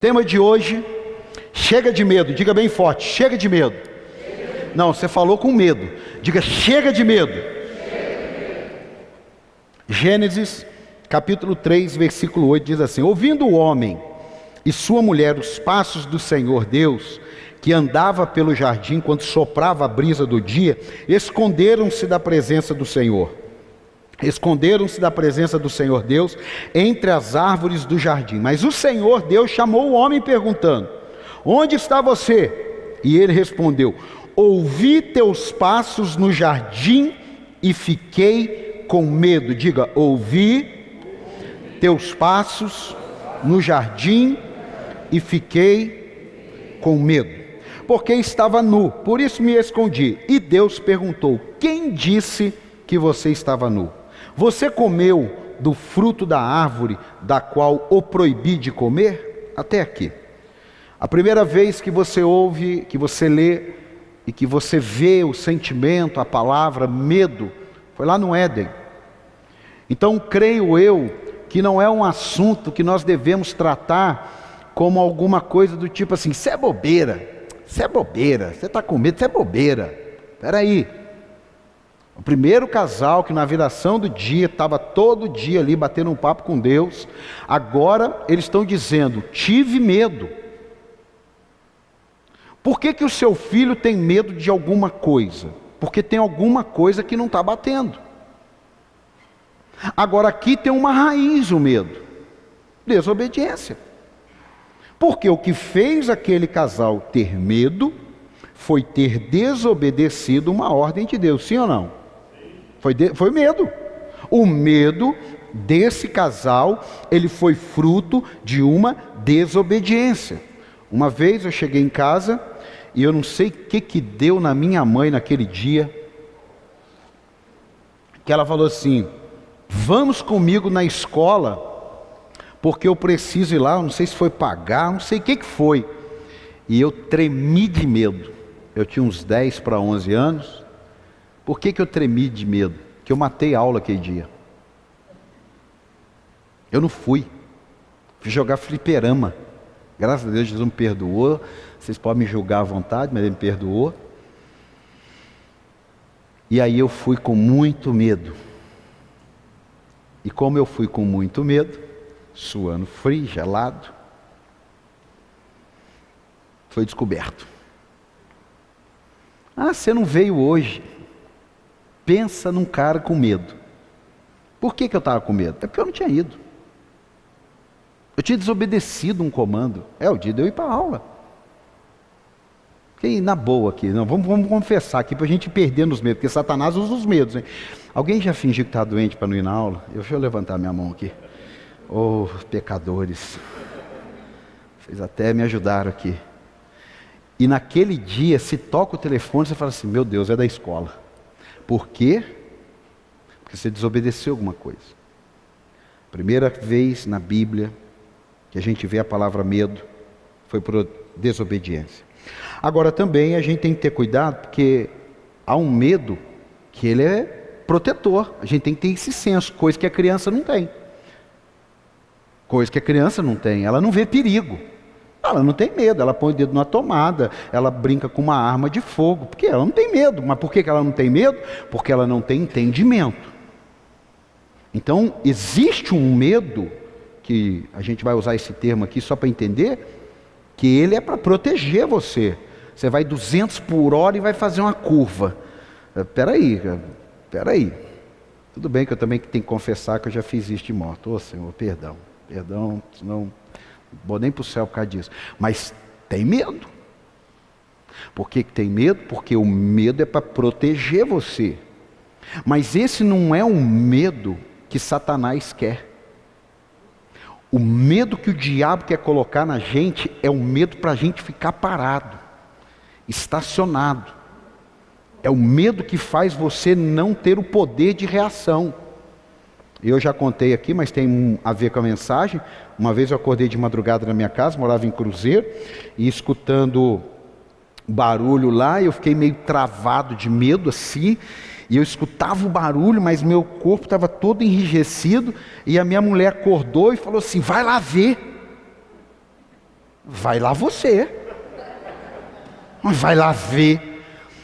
Tema de hoje, chega de medo. Diga bem forte, chega de medo. Não, você falou com medo. Diga, chega de medo. Gênesis, capítulo 3, versículo 8, diz assim: ouvindo o homem e sua mulher os passos do Senhor Deus, que andava pelo jardim quando soprava a brisa do dia, esconderam-se da presença do Senhor. Esconderam-se da presença do Senhor Deus entre as árvores do jardim. Mas o Senhor Deus chamou o homem perguntando: onde está você? E ele respondeu: ouvi teus passos no jardim e fiquei com medo. Diga, ouvi teus passos no jardim e fiquei com medo, porque estava nu, por isso me escondi. E Deus perguntou: quem disse que você estava nu? Você comeu do fruto da árvore da qual o proibi de comer? Até aqui. A primeira vez que você ouve, que você lê e que você vê o sentimento, a palavra medo, foi lá no Éden. Então creio eu que não é um assunto que nós devemos tratar como alguma coisa do tipo assim: isso é bobeira, você está com medo, isso é bobeira. Espera aí. O primeiro casal que na viração do dia estava todo dia ali batendo um papo com Deus, agora eles estão dizendo: tive medo. Por que o seu filho tem medo de alguma coisa? Porque tem alguma coisa que não está batendo. Agora aqui tem uma raiz o medo: desobediência. Porque o que fez aquele casal ter medo foi ter desobedecido uma ordem de Deus, sim ou não? Foi medo. O medo desse casal, ele foi fruto de uma desobediência. Uma vez eu cheguei em casa e eu não sei o que deu na minha mãe naquele dia, que ela falou assim: vamos comigo na escola, porque eu preciso ir lá. Eu não sei se foi pagar, não sei o que foi. E eu tremi de medo. Eu tinha uns 10 para 11 anos. Por que eu tremi de medo? Que eu matei aula aquele dia. Eu não fui jogar fliperama. Graças a Deus, Jesus me perdoou. Vocês podem me julgar à vontade, mas Ele me perdoou. E aí eu fui com muito medo. E como eu fui com muito medo, suando frio, gelado, foi descoberto. Ah, você não veio hoje. Pensa num cara com medo. Por que eu estava com medo? É porque eu não tinha ido. Eu tinha desobedecido um comando. É o dia de eu ir para a aula. Fiquei na boa aqui. Não, vamos confessar aqui para a gente perder nos medos, porque Satanás usa os medos, hein? Alguém já fingiu que está doente para não ir na aula? Deixa eu levantar minha mão aqui. Oh, pecadores. Vocês até me ajudaram aqui. E naquele dia, se toca o telefone, você fala assim: meu Deus, é da escola. Por quê? Porque você desobedeceu alguma coisa. Primeira vez na Bíblia que a gente vê a palavra medo foi por desobediência. Agora também a gente tem que ter cuidado, porque há um medo que ele é protetor. A gente tem que ter esse senso, coisa que a criança não tem. Coisa que a criança não tem, ela não vê perigo. Ela não tem medo, ela põe o dedo na tomada, ela brinca com uma arma de fogo, porque ela não tem medo. Mas por que ela não tem medo? Porque ela não tem entendimento. Então, existe um medo, que a gente vai usar esse termo aqui só para entender, que ele é para proteger você. Você vai 200 por hora e vai fazer uma curva. Espera aí. Tudo bem que eu também tenho que confessar que eu já fiz isso de moto. Ô Senhor, perdão, senão... vou nem para o céu por causa disso. Mas tem medo. Por que tem medo? Porque o medo é para proteger você. Mas esse não é um medo que Satanás quer. O medo que o diabo quer colocar na gente é um medo para a gente ficar parado, estacionado. É o medo que faz você não ter o poder de reação. Eu já contei aqui, mas tem a ver com a mensagem. Uma vez eu acordei de madrugada na minha casa, morava em Cruzeiro, e escutando barulho lá, eu fiquei meio travado de medo assim, e eu escutava o barulho, mas meu corpo estava todo enrijecido, e a minha mulher acordou e falou assim: vai lá ver. vai lá você. Vai lá ver.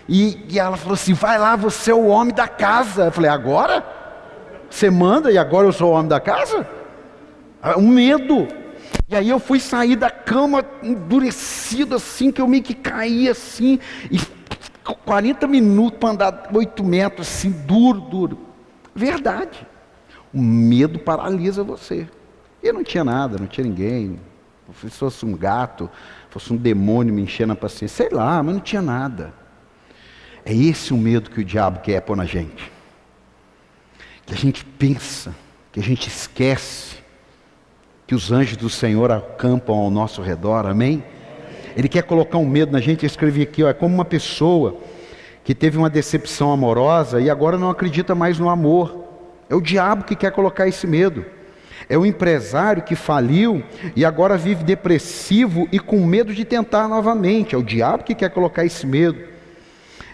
E ela falou assim, vai lá, você é o homem da casa. Eu falei, agora? Você manda e agora eu sou o homem da casa? Um medo. E aí eu fui sair da cama endurecido assim, que eu meio que caí assim, e 40 minutos para andar 8 metros assim, duro. Verdade. O medo paralisa você. E não tinha nada, não tinha ninguém. Se fosse um gato, fosse um demônio me enchendo a paciência, sei lá, mas não tinha nada. É esse o medo que o diabo quer pôr na gente. Que a gente pensa, que a gente esquece, que os anjos do Senhor acampam ao nosso redor, amém? Ele quer colocar um medo na gente. Eu escrevi aqui, ó, é como uma pessoa que teve uma decepção amorosa e agora não acredita mais no amor. É o diabo que quer colocar esse medo. É o empresário que faliu e agora vive depressivo e com medo de tentar novamente. É o diabo que quer colocar esse medo.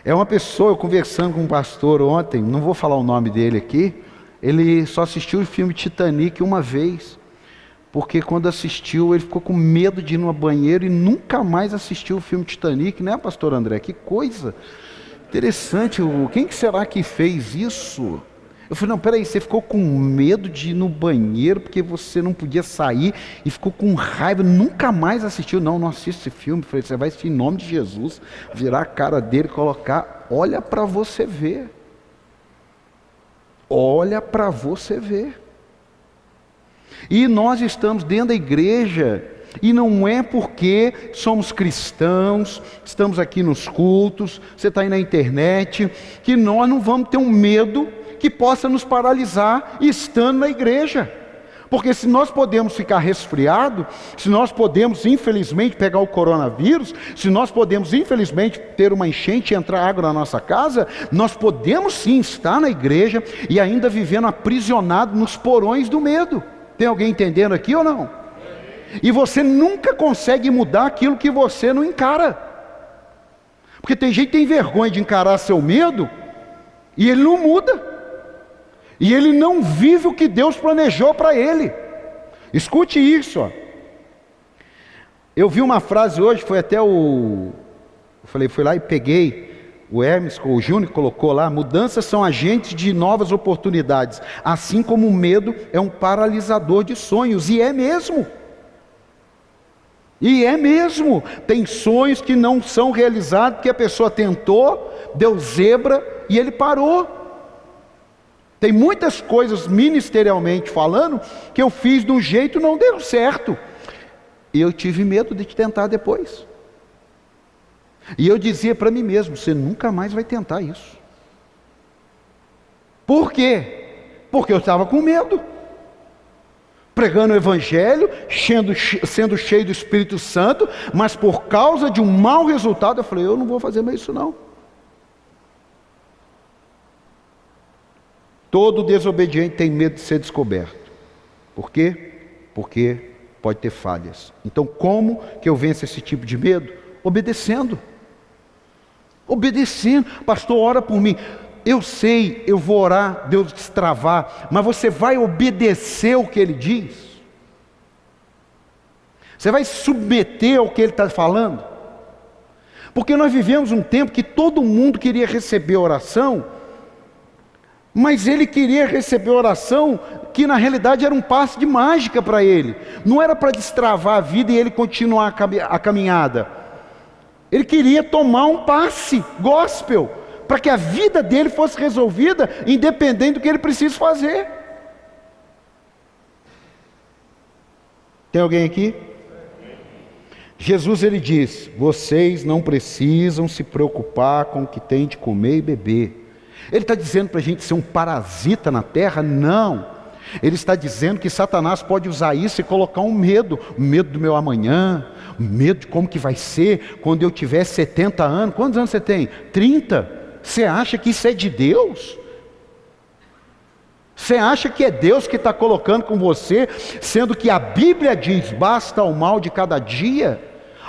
É uma pessoa, eu conversando com um pastor ontem, não vou falar o nome dele aqui, ele só assistiu o filme Titanic uma vez. Porque quando assistiu, ele ficou com medo de ir no banheiro e nunca mais assistiu o filme Titanic, né, pastor André? Que coisa interessante. Quem que será que fez isso? Eu falei, não, peraí, você ficou com medo de ir no banheiro porque você não podia sair e ficou com raiva, nunca mais assistiu. Não assiste esse filme. Eu falei, você vai assistir em nome de Jesus, virar a cara dele e colocar, olha para você ver. Olha para você ver. E nós estamos dentro da igreja, e não é porque somos cristãos, estamos aqui nos cultos, você está aí na internet, que nós não vamos ter um medo que possa nos paralisar estando na igreja. Porque se nós podemos ficar resfriado, se nós podemos infelizmente pegar o coronavírus, se nós podemos infelizmente ter uma enchente e entrar água na nossa casa, nós podemos sim estar na igreja e ainda vivendo aprisionado nos porões do medo. Tem alguém entendendo aqui ou não? E você nunca consegue mudar aquilo que você não encara. Porque tem gente que tem vergonha de encarar seu medo e ele não muda. E ele não vive o que Deus planejou para ele. Escute isso, ó. Eu vi uma frase hoje, foi até eu fui lá e peguei. O Hermes, o Júnior colocou lá, mudanças são agentes de novas oportunidades, assim como o medo é um paralisador de sonhos, e é mesmo. E é mesmo, tem sonhos que não são realizados, porque a pessoa tentou, deu zebra e ele parou. Tem muitas coisas ministerialmente falando, que eu fiz de um jeito e não deu certo. E eu tive medo de tentar depois. E eu dizia para mim mesmo, você nunca mais vai tentar isso. Por quê? Porque eu estava com medo. Pregando o evangelho, sendo cheio do Espírito Santo, mas por causa de um mau resultado, eu falei, eu não vou fazer mais isso não. Todo desobediente tem medo de ser descoberto. Por quê? Porque pode ter falhas. Então como que eu venço esse tipo de medo? Obedecendo. Pastor, ora por mim. Eu sei, eu vou orar, Deus destravar, mas você vai obedecer o que Ele diz? Você vai se submeter ao que Ele está falando? Porque nós vivemos um tempo que todo mundo queria receber oração, mas ele queria receber oração que na realidade era um passe de mágica para ele. Não era para destravar a vida e ele continuar a caminhada. Ele queria tomar um passe gospel, para que a vida dele fosse resolvida, independente do que ele precisa fazer. Tem alguém aqui? Jesus, ele diz, vocês não precisam se preocupar com o que tem de comer e beber. Ele está dizendo para a gente ser um parasita na terra? Não. Ele está dizendo que Satanás pode usar isso e colocar um medo. O medo do meu amanhã, o medo de como que vai ser quando eu tiver 70 anos. Quantos anos você tem? 30. Você acha que isso é de Deus? Você acha que é Deus que está colocando com você, sendo que a Bíblia diz, basta o mal de cada dia?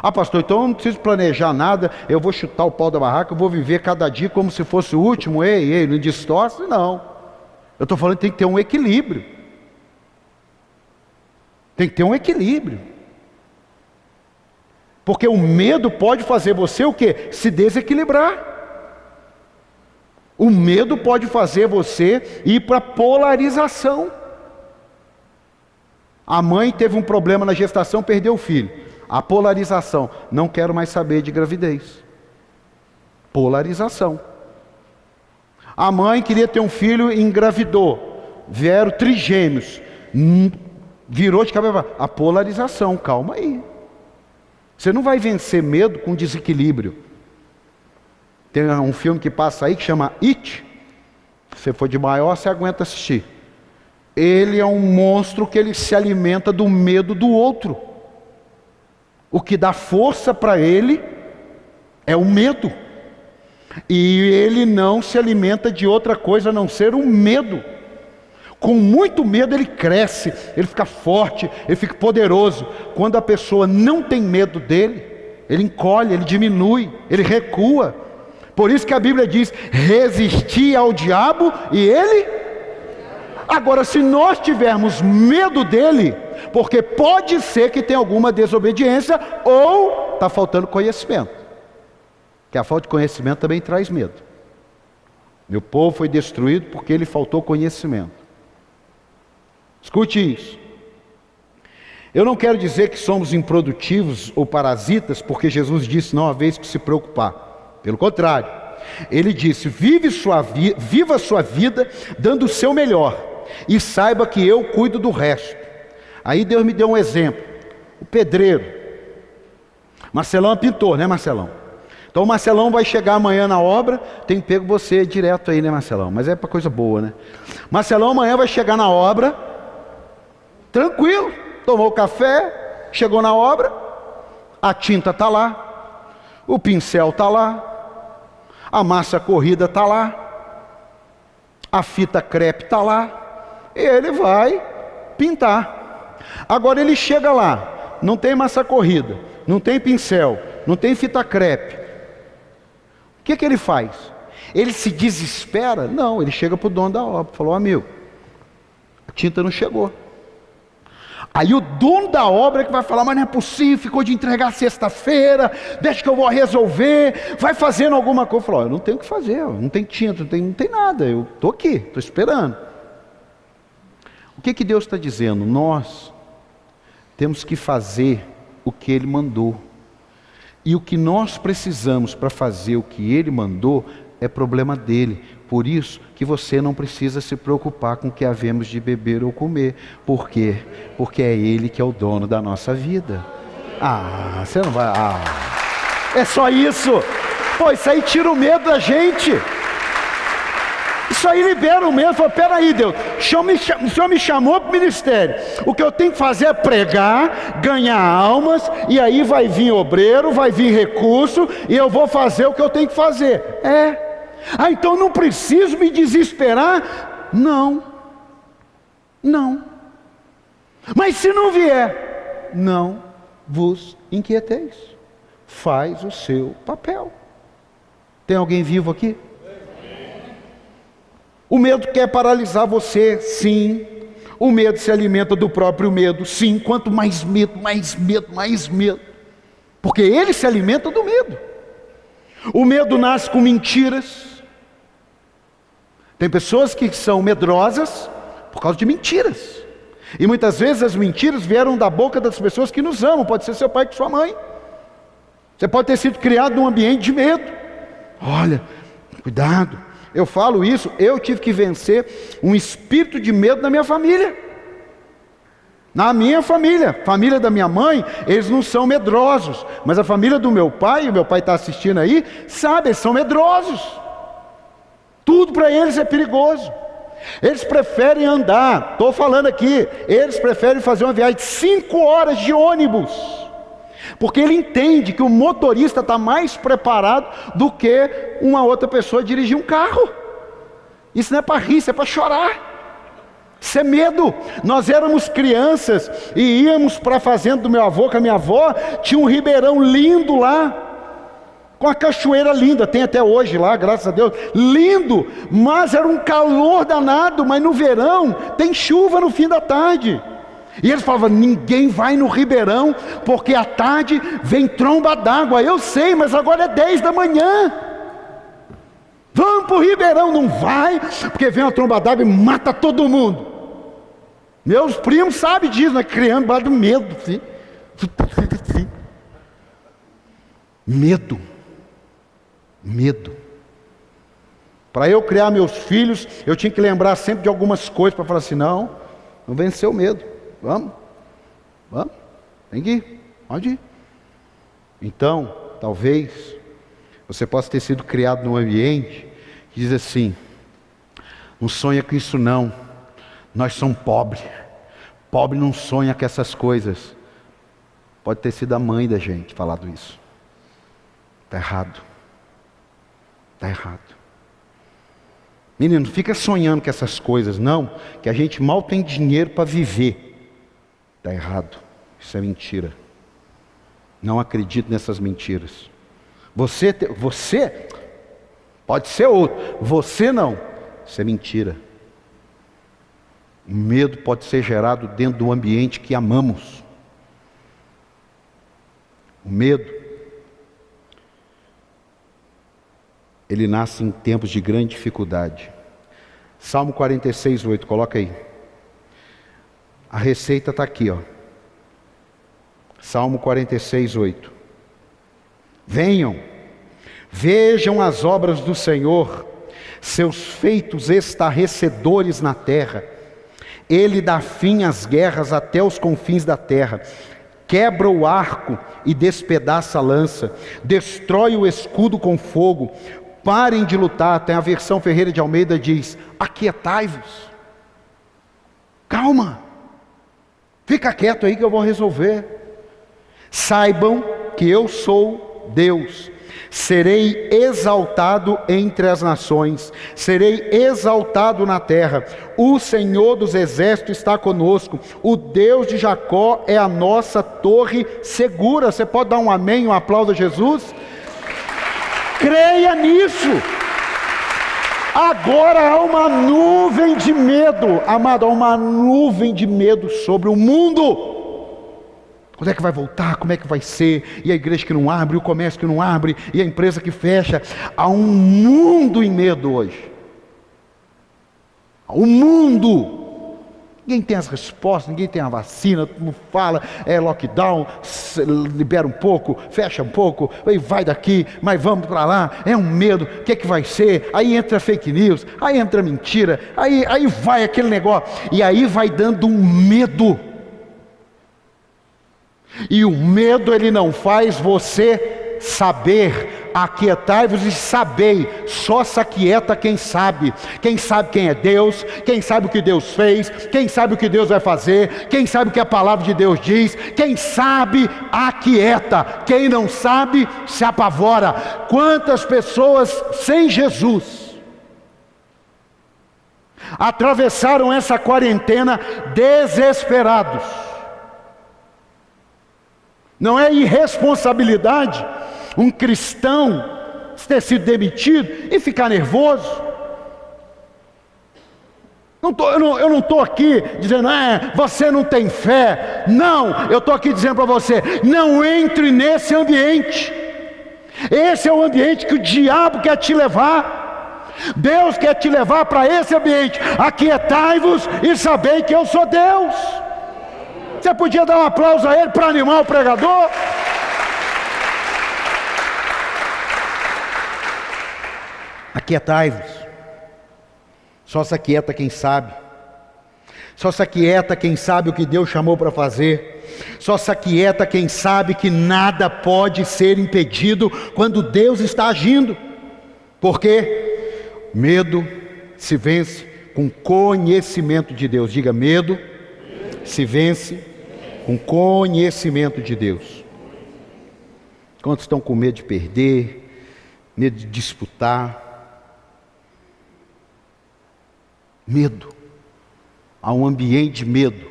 Ah, pastor, então eu não preciso planejar nada, eu vou chutar o pau da barraca, eu vou viver cada dia como se fosse o último. Ei, não distorce, não. Eu estou falando que tem que ter um equilíbrio. Tem que ter um equilíbrio. Porque o medo pode fazer você o quê? Se desequilibrar. O medo pode fazer você ir para polarização. A mãe teve um problema na gestação, perdeu o filho. A polarização. Não quero mais saber de gravidez. Polarização. A mãe queria ter um filho e engravidou. Vieram trigêmeos. Virou de cabeça. A polarização. Calma aí. Você não vai vencer medo com desequilíbrio. Tem um filme que passa aí que chama It. Se você for de maior, você aguenta assistir. Ele é um monstro que ele se alimenta do medo do outro. O que dá força para ele é o medo. E ele não se alimenta de outra coisa a não ser o medo. Com muito medo ele cresce, ele fica forte, ele fica poderoso. Quando a pessoa não tem medo dele, ele encolhe, ele diminui, ele recua. Por isso que a Bíblia diz, resistir ao diabo e ele... Agora, se nós tivermos medo dele, porque pode ser que tenha alguma desobediência, ou está faltando conhecimento. Que a falta de conhecimento também traz medo. Meu povo foi destruído porque ele faltou conhecimento. Escute isso. Eu não quero dizer que somos improdutivos ou parasitas, porque Jesus disse não há vez que se preocupar. Pelo contrário, ele disse, viva a sua vida dando o seu melhor, e saiba que eu cuido do resto. Aí Deus me deu um exemplo. O pedreiro. Marcelão é pintor, né, Marcelão? Então o Marcelão vai chegar amanhã na obra, tem pego você direto aí, né, Marcelão? Mas é para coisa boa, né? Marcelão amanhã vai chegar na obra, tranquilo, tomou café, chegou na obra, a tinta está lá, o pincel está lá, a massa corrida está lá, a fita crepe está lá, e ele vai pintar. Agora ele chega lá, não tem massa corrida, não tem pincel, não tem fita crepe. O que ele faz? Ele se desespera? Não, ele chega para o dono da obra, falou, amigo, a tinta não chegou. Aí o dono da obra é que vai falar, mas não é possível, ficou de entregar sexta-feira, deixa que eu vou resolver, vai fazendo alguma coisa. Falou, eu não tenho o que fazer, não tem tinta, não tem nada, eu estou aqui, estou esperando. O que Deus está dizendo? Nós temos que fazer o que Ele mandou. E o que nós precisamos para fazer o que Ele mandou é problema dele. Por isso que você não precisa se preocupar com o que havemos de beber ou comer. Por quê? Porque é Ele que é o dono da nossa vida. Você não vai... é só isso. Pô, isso aí tira o medo da gente. Isso aí libera o medo. Fala, peraí, Deus, o Senhor me chamou para o ministério. O que eu tenho que fazer é pregar, ganhar almas, e aí vai vir obreiro, vai vir recurso, e eu vou fazer o que eu tenho que fazer. Então não preciso me desesperar? Não. Mas se não vier, não vos inquieteis. Faz o seu papel. Tem alguém vivo aqui? O medo quer paralisar você, sim. O medo se alimenta do próprio medo, sim. Quanto mais medo, mais medo, mais medo. Porque ele se alimenta do medo. O medo nasce com mentiras. Tem pessoas que são medrosas por causa de mentiras. E muitas vezes as mentiras vieram da boca das pessoas que nos amam. Pode ser seu pai com sua mãe. Você pode ter sido criado num ambiente de medo. Olha, cuidado. Eu falo isso, eu tive que vencer um espírito de medo na minha família. Na minha família, família da minha mãe, eles não são medrosos. Mas a família do meu pai, o meu pai está assistindo aí, sabe, eles são medrosos. Tudo para eles é perigoso. Eles preferem andar, estou falando aqui, eles preferem fazer uma viagem de 5 horas de ônibus. Porque ele entende que o motorista está mais preparado do que uma outra pessoa dirigir um carro. Isso não é para rir, isso é para chorar. Isso é medo. Nós éramos crianças e íamos para a fazenda do meu avô com a minha avó. Tinha um ribeirão lindo lá, com a cachoeira linda, tem até hoje lá, graças a Deus, lindo, mas era um calor danado. Mas no verão tem chuva no fim da tarde. E eles falavam: ninguém vai no Ribeirão, porque à tarde vem tromba d'água. Eu sei, mas agora é 10 da manhã. Vamos para o Ribeirão. Não vai, porque vem uma tromba d'água e mata todo mundo. Meus primos sabem disso, né? Criando base do medo. Filho. Medo. Medo. Para eu criar meus filhos, eu tinha que lembrar sempre de algumas coisas para falar assim: não vencer o medo. Vamos, tem que ir, pode ir. Então, talvez você possa ter sido criado num ambiente que diz assim: não sonha com isso não, nós somos pobres, pobre não sonha com essas coisas. Pode ter sido a mãe da gente falado isso. Está errado. Está errado. Menino, não fica sonhando com essas coisas não, que a gente mal tem dinheiro para viver. Está errado. Isso é mentira. Não acredito nessas mentiras. Você pode ser outro, você não. Isso é mentira. O medo pode ser gerado dentro do ambiente que amamos. O medo, ele nasce em tempos de grande dificuldade. Salmo 46, 8, coloca aí. A receita está aqui, ó. Salmo 46, 8. Venham, vejam as obras do Senhor, seus feitos estarrecedores na terra. Ele dá fim às guerras até os confins da terra. Quebra o arco e despedaça a lança. Destrói o escudo com fogo. Parem de lutar. Tem a versão Ferreira de Almeida, diz: aquietai-vos. Calma. Fica quieto aí que eu vou resolver. Saibam que eu sou Deus. Serei exaltado entre as nações, serei exaltado na terra. O Senhor dos exércitos está conosco. O Deus de Jacó é a nossa torre segura. Você pode dar um amém, um aplauso a Jesus? Creia nisso. Agora há uma nuvem de medo, amado, há uma nuvem de medo sobre o mundo. Quando é que vai voltar? Como é que vai ser? E a igreja que não abre, o comércio que não abre, e a empresa que fecha. Há um mundo em medo hoje. Há um mundo. Ninguém tem as respostas, ninguém tem a vacina, todo mundo fala, é lockdown, libera um pouco, fecha um pouco, vai daqui, mas vamos para lá, é um medo, o que é que vai ser? Aí entra fake news, aí entra mentira, aí vai aquele negócio, e aí vai dando um medo. E o medo, ele não faz você saber. Aquietai-vos e sabei. Só se aquieta quem sabe. Quem sabe quem é Deus, quem sabe o que Deus fez, quem sabe o que Deus vai fazer, quem sabe o que a palavra de Deus diz. Quem sabe, aquieta. Quem não sabe, se apavora. Quantas pessoas sem Jesus atravessaram essa quarentena desesperados. Não é irresponsabilidade um cristão ter sido demitido e ficar nervoso. Eu não estou aqui dizendo: você não tem fé. Não, eu estou aqui dizendo para você: não entre nesse ambiente. Esse é o ambiente que o diabo quer te levar. Deus quer te levar para esse ambiente. Aquietai-vos e sabei que eu sou Deus. Você podia dar um aplauso a ele para animar o pregador? Aquietai-vos. Só se aquieta quem sabe. Só se aquieta quem sabe o que Deus chamou para fazer. Só se aquieta quem sabe que nada pode ser impedido quando Deus está agindo. Por quê? Medo se vence com conhecimento de Deus. Diga: medo se vence com conhecimento de Deus. Quantos estão com medo de perder, medo de disputar? Medo. Há um ambiente de medo,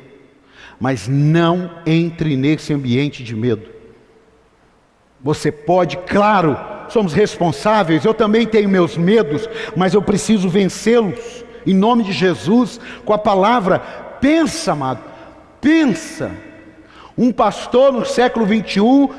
mas não entre nesse ambiente de medo. Você pode, claro, somos responsáveis, eu também tenho meus medos, mas eu preciso vencê-los, em nome de Jesus, com a palavra. Pensa, amado, Pensa, um pastor no século 21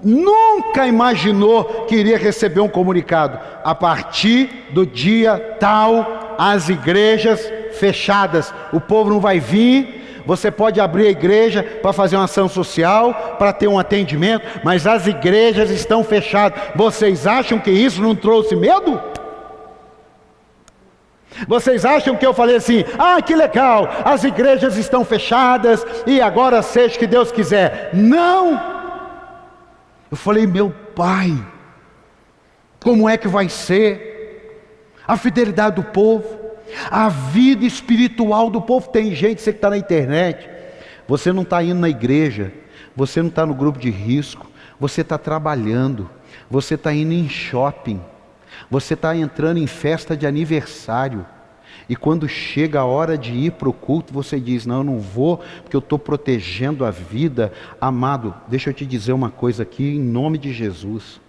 nunca imaginou que iria receber um comunicado: a partir do dia tal, as igrejas fechadas, o povo não vai vir, você pode abrir a igreja para fazer uma ação social, para ter um atendimento, mas as igrejas estão fechadas. Vocês acham que isso não trouxe medo? Vocês acham que eu falei assim: ah, que legal, as igrejas estão fechadas e agora seja o que Deus quiser? Não! Eu falei: meu Pai, como é que vai ser a fidelidade do povo, a vida espiritual do povo? Tem gente, você que está na internet, você não está indo na igreja, você não está no grupo de risco, você está trabalhando, você está indo em shopping, você está entrando em festa de aniversário, e quando chega a hora de ir para o culto, você diz: não, eu não vou, porque eu estou protegendo a vida. Amado, deixa eu te dizer uma coisa aqui, em nome de Jesus.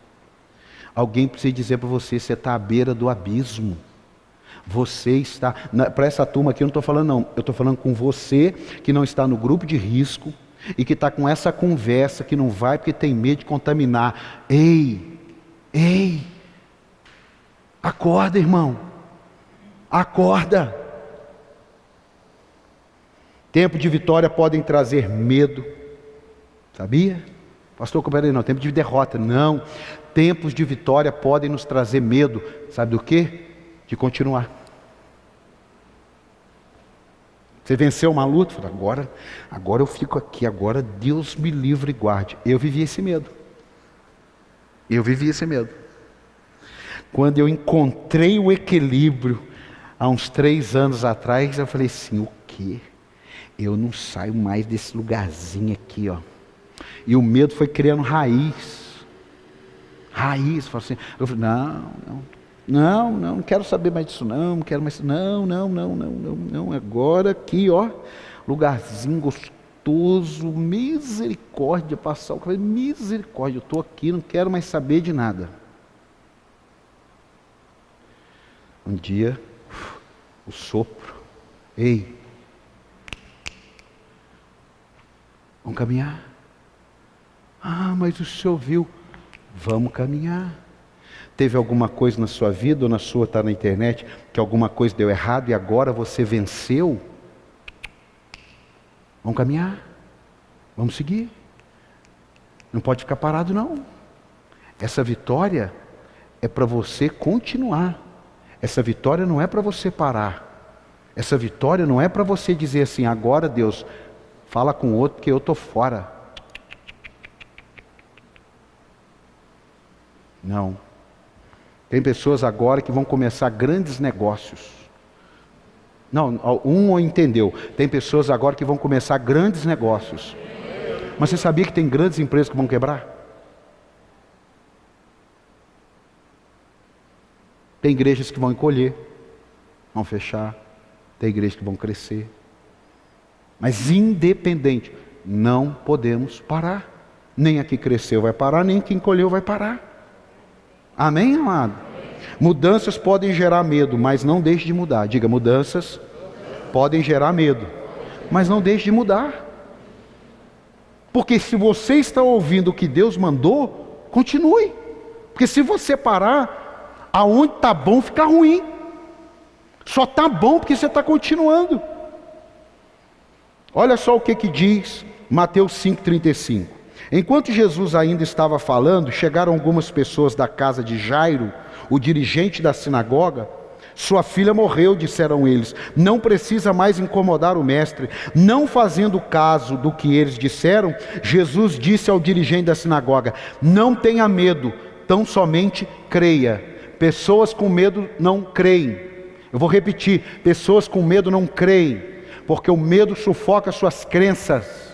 Alguém precisa dizer para você: você está à beira do abismo. Você está, para essa turma aqui eu não estou falando não, eu estou falando com você que não está no grupo de risco, e que está com essa conversa, que não vai porque tem medo de contaminar. Ei, acorda, irmão. Acorda. Tempo de vitória podem trazer medo, sabia? Pastor, como não, tempo de derrota, não. Tempos de vitória podem nos trazer medo, sabe do quê? De continuar. Você venceu uma luta, fala: agora eu fico aqui, agora Deus me livre e guarde. Eu vivi esse medo. Quando eu encontrei o equilíbrio, há uns 3 anos atrás, eu falei assim: o quê? Eu não saio mais desse lugarzinho aqui, ó. E o medo foi criando raiz. Falei assim, eu falei: não quero saber mais disso, não quero mais, não, agora aqui, ó, lugarzinho gostoso, misericórdia, passar o cabelo, misericórdia, eu estou aqui, não quero mais saber de nada. Um dia, o sopro: ei, vamos caminhar. Ah, mas o senhor viu? Vamos caminhar. Teve alguma coisa na sua vida, ou na sua está na internet, que alguma coisa deu errado e agora você venceu? Vamos caminhar, vamos seguir. Não pode ficar parado não. Essa vitória é para você continuar. Essa vitória não é para você parar. Essa vitória não é para você dizer assim: agora Deus, fala com outro porque eu estou fora. Não. Tem pessoas agora que vão começar grandes negócios. Não, um entendeu. Tem pessoas agora que vão começar grandes negócios. Mas você sabia que tem grandes empresas que vão quebrar? Tem igrejas que vão encolher, vão fechar. Tem igrejas que vão crescer. Mas independente, não podemos parar. Nem a que cresceu vai parar, nem a que encolheu vai parar. Amém, amado? Mudanças podem gerar medo, mas não deixe de mudar. Diga: mudanças podem gerar medo, mas não deixe de mudar. Porque se você está ouvindo o que Deus mandou, continue. Porque se você parar, aonde está bom fica ruim. Só está bom porque você está continuando. Olha só o que diz Mateus 5,35. Enquanto Jesus ainda estava falando, chegaram algumas pessoas da casa de Jairo, o dirigente da sinagoga. Sua filha morreu, disseram eles. Não precisa mais incomodar o mestre. Não fazendo caso do que eles disseram, Jesus disse ao dirigente da sinagoga: não tenha medo, tão somente creia. Pessoas com medo não creem. Eu vou repetir: pessoas com medo não creem, porque o medo sufoca suas crenças.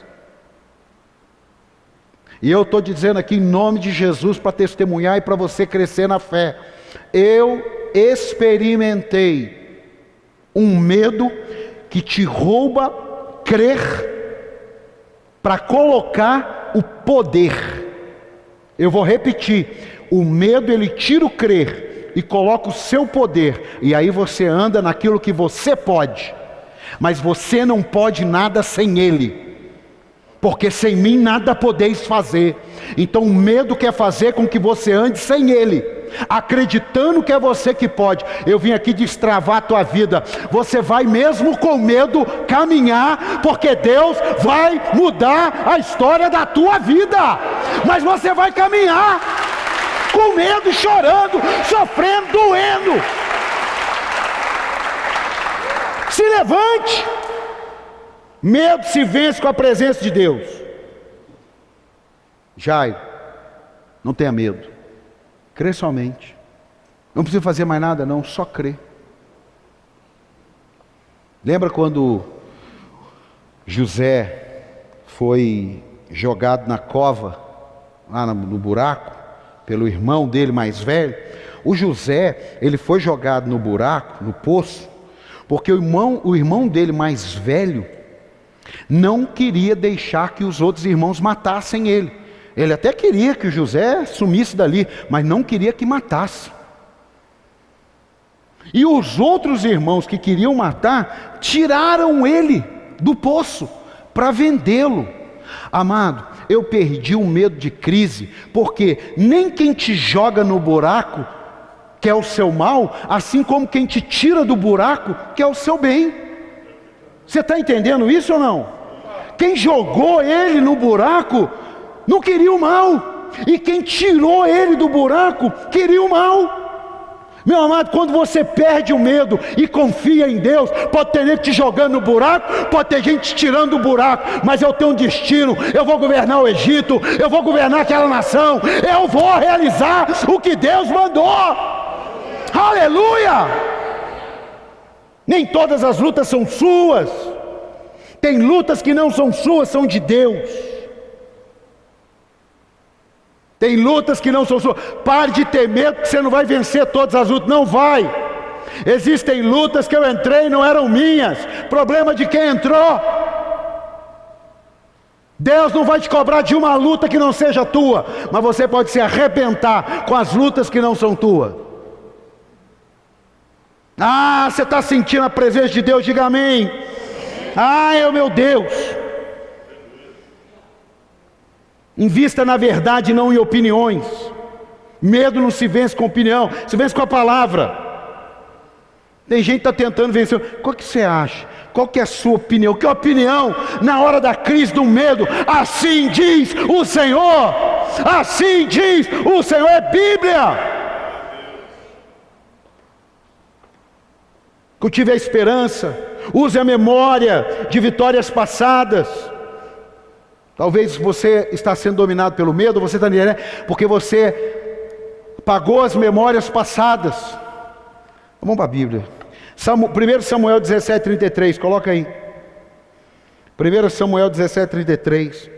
E eu estou dizendo aqui em nome de Jesus para testemunhar e para você crescer na fé. Eu experimentei um medo que te rouba crer para colocar o poder. Eu vou repetir: o medo ele tira o crer e coloca o seu poder, e aí você anda naquilo que você pode, mas você não pode nada sem ele. porque sem mim nada podeis fazer. Então o medo quer fazer com que você ande sem ele, acreditando que é você que pode. Eu vim aqui destravar a tua vida. Você vai mesmo com medo caminhar, porque Deus vai mudar a história da tua vida. Mas você vai caminhar com medo, chorando, sofrendo, doendo. Se levante. Medo se vence com a presença de Deus. Jairo, não tenha medo. Crê somente. Não precisa fazer mais nada não, só crê. Lembra quando José foi jogado na cova, lá no buraco, pelo irmão dele mais velho? O José, ele foi jogado no buraco, no poço, porque o irmão dele mais velho não queria deixar que os outros irmãos matassem ele. Ele até queria que o José sumisse dali, mas não queria que matasse. E os outros irmãos que queriam matar, tiraram ele do poço para vendê-lo. Amado, eu perdi o medo de crise, porque nem quem te joga no buraco quer o seu mal, assim como quem te tira do buraco quer o seu bem. Você está entendendo isso ou não? Quem jogou ele no buraco não queria o mal, e quem tirou ele do buraco queria o mal. Meu amado, quando você perde o medo e confia em Deus, pode ter gente te jogando no buraco, pode ter gente te tirando do buraco, mas eu tenho um destino. Eu vou governar o Egito, eu vou governar aquela nação, eu vou realizar o que Deus mandou. Aleluia! Nem todas as lutas são suas. Tem lutas que não são suas, são de Deus. Tem lutas que não são suas. Pare de ter medo que você não vai vencer todas as lutas. Não vai. Existem lutas que eu entrei e não eram minhas. Problema de quem entrou. Deus não vai te cobrar de uma luta que não seja tua, mas você pode se arrebentar com as lutas que não são tuas. Ah, você está sentindo a presença de Deus? Diga amém. Ah, é o meu Deus. Invista na verdade, não em opiniões. Medo não se vence com opinião, se vence com a palavra. Tem gente que está tentando vencer. Qual que você acha? Qual que é a sua opinião? Que opinião? Na hora da crise do medo, assim diz o Senhor. Assim diz o Senhor. É Bíblia. Cultive a esperança, use a memória de vitórias passadas. Talvez você está sendo dominado pelo medo, você está porque você apagou as memórias passadas. Vamos para a Bíblia. 1 Samuel 17:33, coloca aí. 1 Samuel 17:33.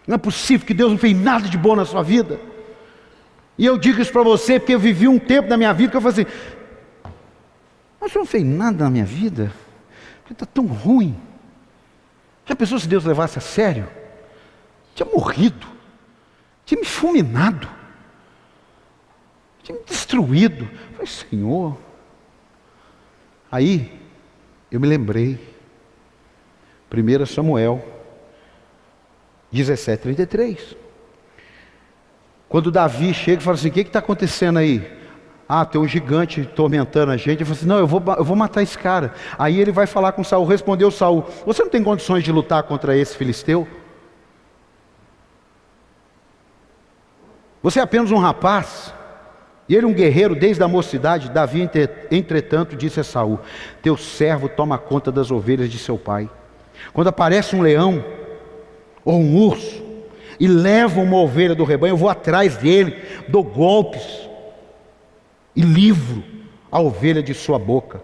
Não é possível que Deus não fez nada de bom na sua vida. E eu digo isso para você porque eu vivi um tempo na minha vida que eu falei assim: mas eu não fez nada na minha vida, porque está tão ruim. Já pensou se Deus levasse a sério? Tinha morrido, tinha me fulminado, tinha me destruído. Eu falei: Senhor. Aí eu me lembrei, 1 Samuel 17:33. Quando Davi chega e fala assim: o que está acontecendo aí? Ah, tem um gigante tormentando a gente. Ele falou assim: não, eu vou matar esse cara. Aí ele vai falar com Saul. Respondeu Saul: você não tem condições de lutar contra esse filisteu? Você é apenas um rapaz, e ele um guerreiro desde a mocidade. Davi, entretanto, disse a Saul: teu servo toma conta das ovelhas de seu pai. Quando aparece um leão ou um urso e leva uma ovelha do rebanho, eu vou atrás dele, dou golpes e livro a ovelha de sua boca.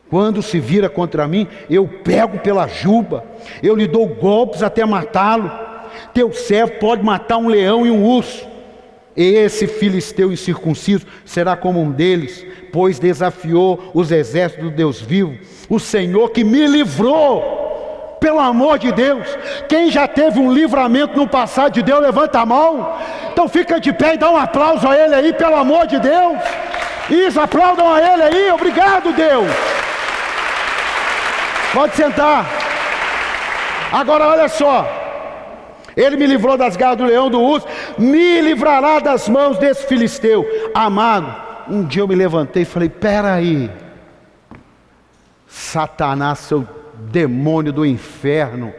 Quando se vira contra mim, eu pego pela juba, eu lhe dou golpes até matá-lo. Teu servo pode matar um leão e um urso. Esse filisteu incircunciso será como um deles, pois desafiou os exércitos do Deus vivo, o Senhor que me livrou. Pelo amor de Deus, quem já teve um livramento no passado de Deus, levanta a mão. Então fica de pé e dá um aplauso a Ele aí, pelo amor de Deus. Isso, aplaudam a Ele aí, obrigado Deus. Pode sentar. Agora olha só, Ele me livrou das garras do leão, do urso, me livrará das mãos desse filisteu. Amado, um dia eu me levantei e falei, peraí, Satanás, seu demônio do inferno,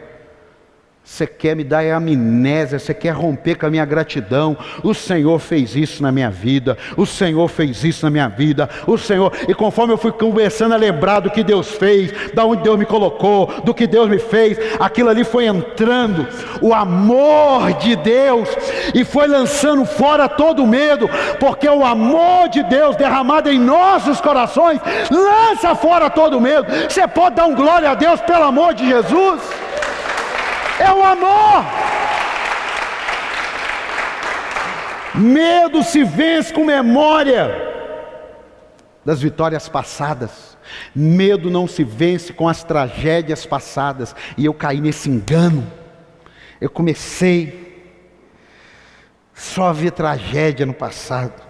você quer me dar amnésia, você quer romper com a minha gratidão. O Senhor fez isso na minha vida, o Senhor fez isso na minha vida, o Senhor. E conforme eu fui conversando a lembrar do que Deus fez, da onde Deus me colocou, do que Deus me fez, aquilo ali foi entrando, o amor de Deus, e foi lançando fora todo o medo, porque o amor de Deus derramado em nossos corações, lança fora todo o medo. Você pode dar um glória a Deus pelo amor de Jesus? É o amor. Medo se vence com memória das vitórias passadas. Medo não se vence com as tragédias passadas. E eu caí nesse engano. Eu comecei só a ver tragédia no passado.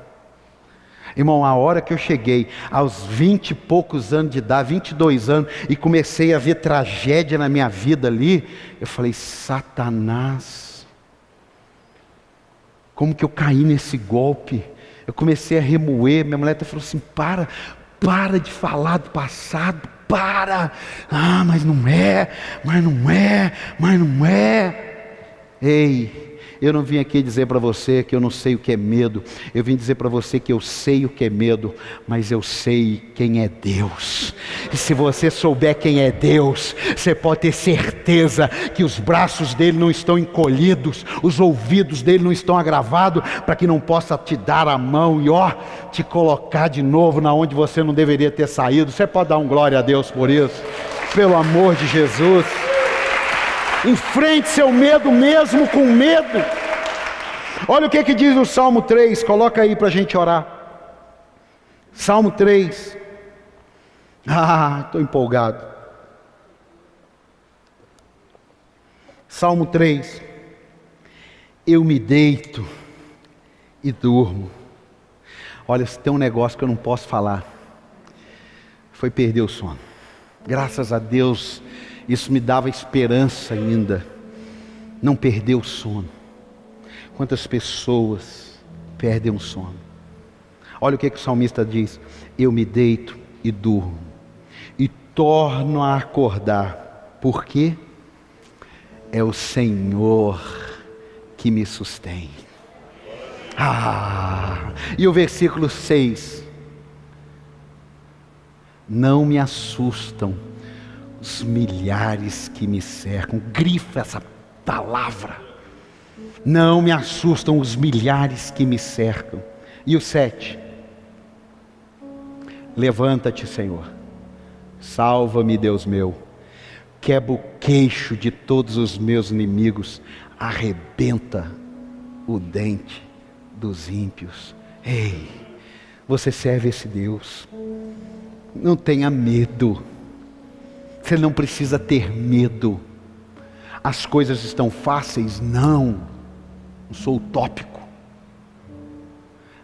Irmão, a hora que eu cheguei aos 20 e poucos anos de idade, 22 anos, e comecei a ver tragédia na minha vida ali, eu falei, Satanás, como que eu caí nesse golpe? Eu comecei a remoer, minha mulher até falou assim, para de falar do passado, para. Ah, mas não é. Ei, eu não vim aqui dizer para você que eu não sei o que é medo. Eu vim dizer para você que eu sei o que é medo, mas eu sei quem é Deus. E se você souber quem é Deus, você pode ter certeza que os braços dele não estão encolhidos, os ouvidos dele não estão agravados, para que não possa te dar a mão e te colocar de novo na onde você não deveria ter saído. Você pode dar um glória a Deus por isso? Pelo amor de Jesus. Enfrente seu medo mesmo com medo. Olha o que diz o Salmo 3. Coloca aí para a gente orar. Salmo 3. Estou empolgado. Salmo 3. Eu me deito e durmo. Olha, se tem um negócio que eu não posso falar, foi perder o sono. Graças a Deus, isso me dava esperança ainda, não perder o sono. Quantas pessoas perdem o sono? Olha o que o salmista diz: eu me deito e durmo, e torno a acordar. Por quê? É o Senhor que me sustém. E o versículo 6: não me assustam os milhares que me cercam. Grifa essa palavra. Não me assustam os milhares que me cercam. E o 7: levanta-te, Senhor, salva-me, Deus meu, quebra o queixo de todos os meus inimigos, arrebenta o dente dos ímpios. Ei, você serve esse Deus, não tenha medo. Você não precisa ter medo. As coisas estão fáceis? Não sou utópico,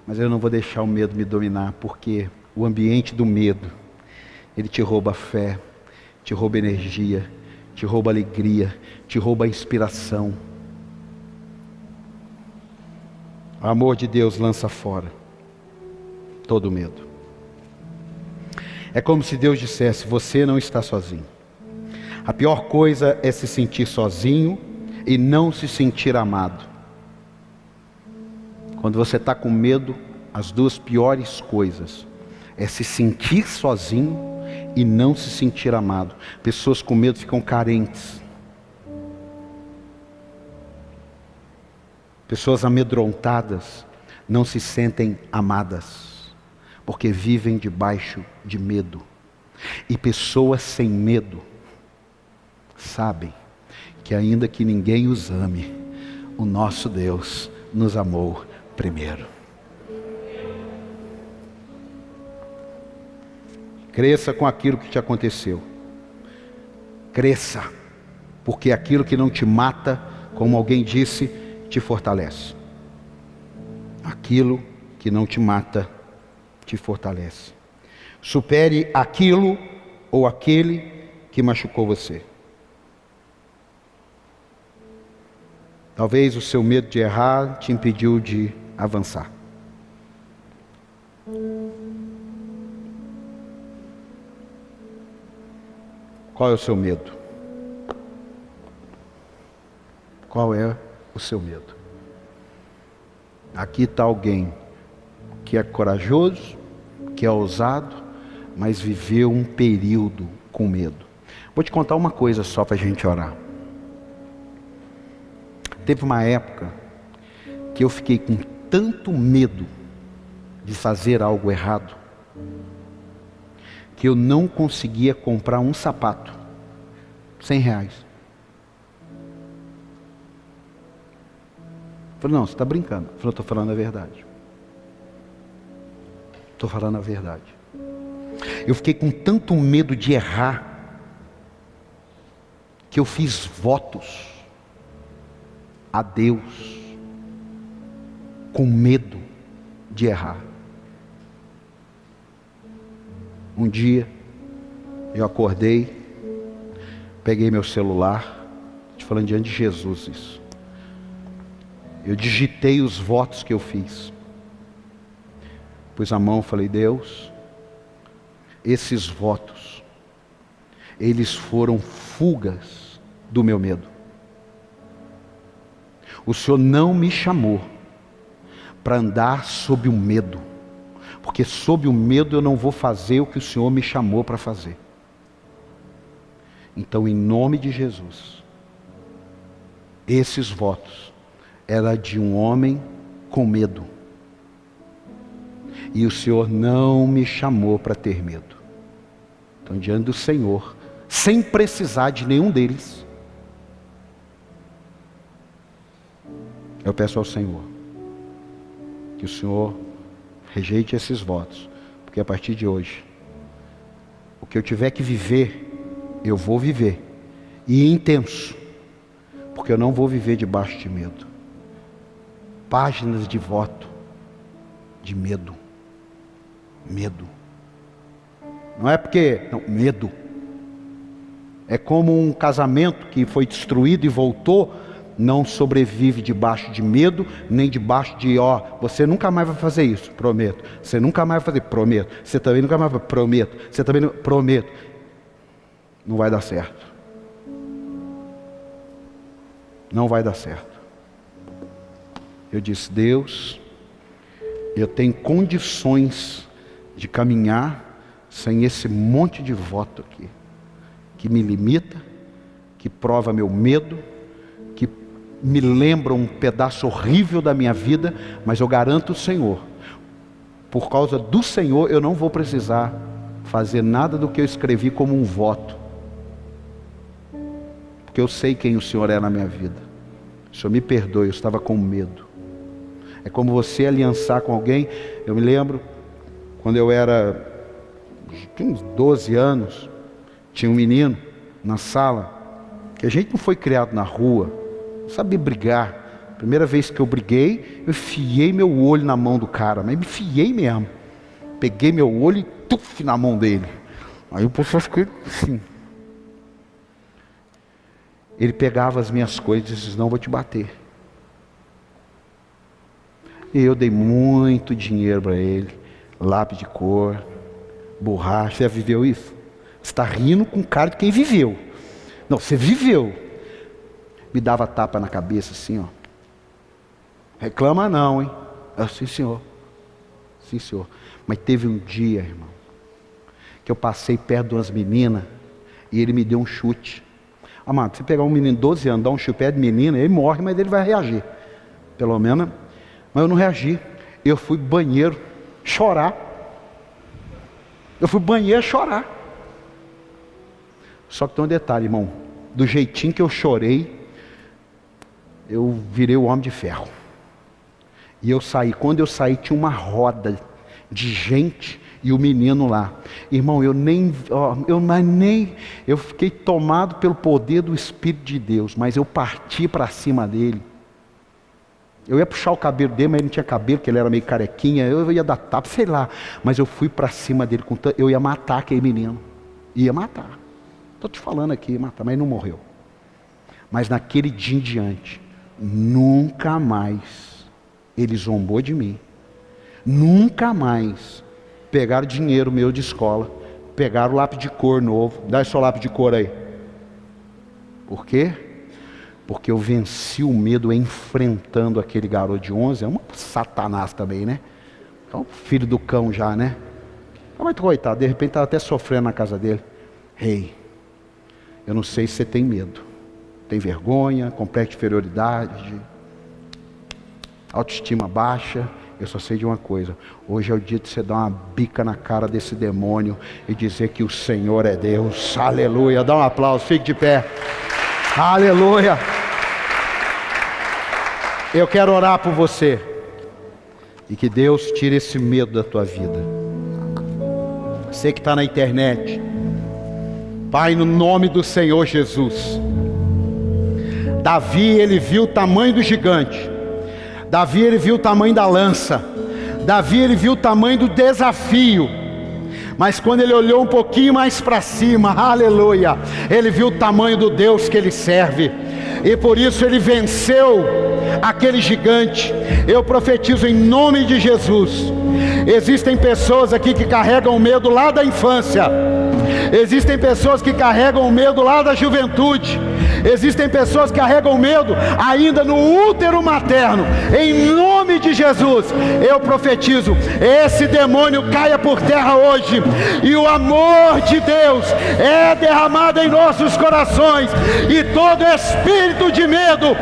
mas eu não vou deixar o medo me dominar, porque o ambiente do medo, ele te rouba a fé, te rouba energia, te rouba alegria, te rouba a inspiração. O amor de Deus lança fora todo medo. É como se Deus dissesse: você não está sozinho. A pior coisa é se sentir sozinho e não se sentir amado. Quando você está com medo, as duas piores coisas é se sentir sozinho e não se sentir amado. Pessoas com medo ficam carentes. Pessoas amedrontadas não se sentem amadas, porque vivem debaixo de medo. E pessoas sem medo sabem que ainda que ninguém os ame, o nosso Deus nos amou primeiro. Cresça com aquilo que te aconteceu. Cresça, porque aquilo que não te mata, como alguém disse, te fortalece. Aquilo que não te mata, te fortalece. Supere aquilo ou aquele que machucou você. Talvez o seu medo de errar te impediu de avançar. Qual é o seu medo? Qual é o seu medo? Aqui está alguém que é corajoso, que é ousado, mas viveu um período com medo. Vou te contar uma coisa só para a gente orar. Teve uma época que eu fiquei com tanto medo de fazer algo errado, que eu não conseguia comprar um sapato, R$100. Falei, não, você está brincando. Falei, estou falando a verdade. Estou falando a verdade. Eu fiquei com tanto medo de errar, que eu fiz votos a Deus, com medo de errar. Um dia, eu acordei, peguei meu celular, te falando diante de Jesus isso. Eu digitei os votos que eu fiz. Pus a mão e falei, Deus, esses votos, eles foram fugas do meu medo. O Senhor não me chamou para andar sob o medo, porque sob o medo eu não vou fazer o que o Senhor me chamou para fazer. Então, em nome de Jesus, esses votos eram de um homem com medo, e o Senhor não me chamou para ter medo. Então, diante do Senhor, sem precisar de nenhum deles, eu peço ao Senhor que o Senhor rejeite esses votos, porque a partir de hoje, o que eu tiver que viver, eu vou viver, e intenso, porque eu não vou viver debaixo de medo. Páginas de voto, de medo. Medo. Não é porque, não, medo. É como um casamento que foi destruído e voltou, não sobrevive debaixo de medo, nem debaixo de, você nunca mais vai fazer isso, prometo. Você nunca mais vai fazer, prometo. Você também nunca mais vai, prometo. Você também não, prometo. Não vai dar certo. Não vai dar certo. Eu disse, Deus, eu tenho condições de caminhar sem esse monte de voto aqui, que me limita, que prova meu medo, que me lembra um pedaço horrível da minha vida, mas eu garanto ao Senhor, por causa do Senhor, eu não vou precisar fazer nada do que eu escrevi como um voto, porque eu sei quem o Senhor é na minha vida. O Senhor me perdoe, eu estava com medo. É como você aliançar com alguém. Eu me lembro, quando eu tinha uns 12 anos, tinha um menino na sala, que a gente não foi criado na rua, não sabia brigar. Primeira vez que eu briguei, eu enfiei meu olho na mão do cara, mas me enfiei mesmo. Peguei meu olho e tuf na mão dele. Aí o pessoal ficou assim. Ele pegava as minhas coisas e disse, não, vou te bater. E eu dei muito dinheiro para ele, lápis de cor, borracha. Você já viveu isso? Você está rindo com cara de quem viveu. Não, você viveu. Me dava tapa na cabeça assim, ó. Reclama não, hein? Eu, sim, senhor. Sim, senhor. Mas teve um dia, irmão, que eu passei perto de umas meninas e ele me deu um chute. Amado, você pegar um menino de 12 anos, dar um chute perto de menina, ele morre, mas ele vai reagir. Pelo menos. Mas eu não reagi. Eu fui pro banheiro chorar. Eu fui pro banheiro chorar. Só que tem um detalhe, irmão. Do jeitinho que eu chorei, eu virei o homem de ferro. E eu saí. Quando eu saí, tinha uma roda de gente e o menino lá. Irmão, eu fiquei tomado pelo poder do Espírito de Deus, mas eu parti para cima dele. Eu ia puxar o cabelo dele, mas ele não tinha cabelo, porque ele era meio carequinha. Eu ia dar tapa, sei lá. Mas eu fui para cima dele, eu ia matar aquele menino. Ia matar. Estou te falando aqui, ia matar, mas ele não morreu. Mas naquele dia em diante, Nunca mais ele zombou de mim. Nunca mais pegaram dinheiro meu de escola, pegaram lápis de cor novo. Dá esse seu lápis de cor aí. Por quê? Porque eu venci o medo enfrentando aquele garoto de 11. É um satanás também, né? É um filho do cão já, né? Mas coitado, de repente estava até sofrendo na casa dele. Ei, eu não sei se você tem medo, tem vergonha, complexo de inferioridade, autoestima baixa. Eu só sei de uma coisa: hoje é o dia de você dar uma bica na cara desse demônio e dizer que o Senhor é Deus. Aleluia. Dá um aplauso, fique de pé. Aleluia. Eu quero orar por você e que Deus tire esse medo da tua vida. Você que está na internet, Pai, no nome do Senhor Jesus. Davi, ele viu o tamanho do gigante. Davi, ele viu o tamanho da lança. Davi, ele viu o tamanho do desafio. Mas quando ele olhou um pouquinho mais para cima, aleluia, ele viu o tamanho do Deus que ele serve. E por isso ele venceu aquele gigante. Eu profetizo em nome de Jesus. Existem pessoas aqui que carregam medo lá da infância. Existem pessoas que carregam medo lá da juventude. Existem pessoas que carregam medo ainda no útero materno. Em nome de Jesus, eu profetizo: esse demônio caia por terra hoje, e o amor de Deus é derramado em nossos corações, e todo espírito de medo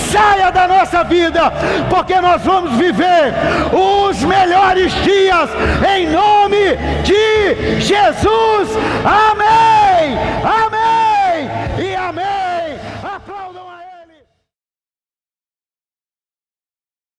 saia da nossa vida, porque nós vamos viver os melhores dias, em nome de Jesus. Amém. Amém.